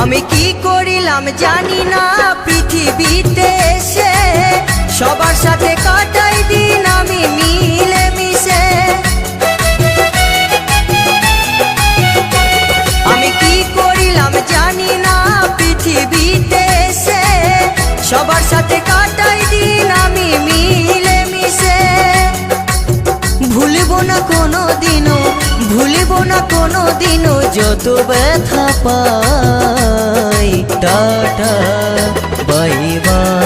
আমি কি করিলাম জানি না পৃথিবীতে এসে, সবার সাথে কাটাই দিন আমি মিলে মিশে। আমি কি করিলাম জানি না পৃথিবীতে এসে, সবার সাথে কাটাই দিন আমি মিলে মিশে। ভুলব না কোনো দিনও, ভুলব না কোনো দিনও যত ব্যথা পাই। Tata bye bye.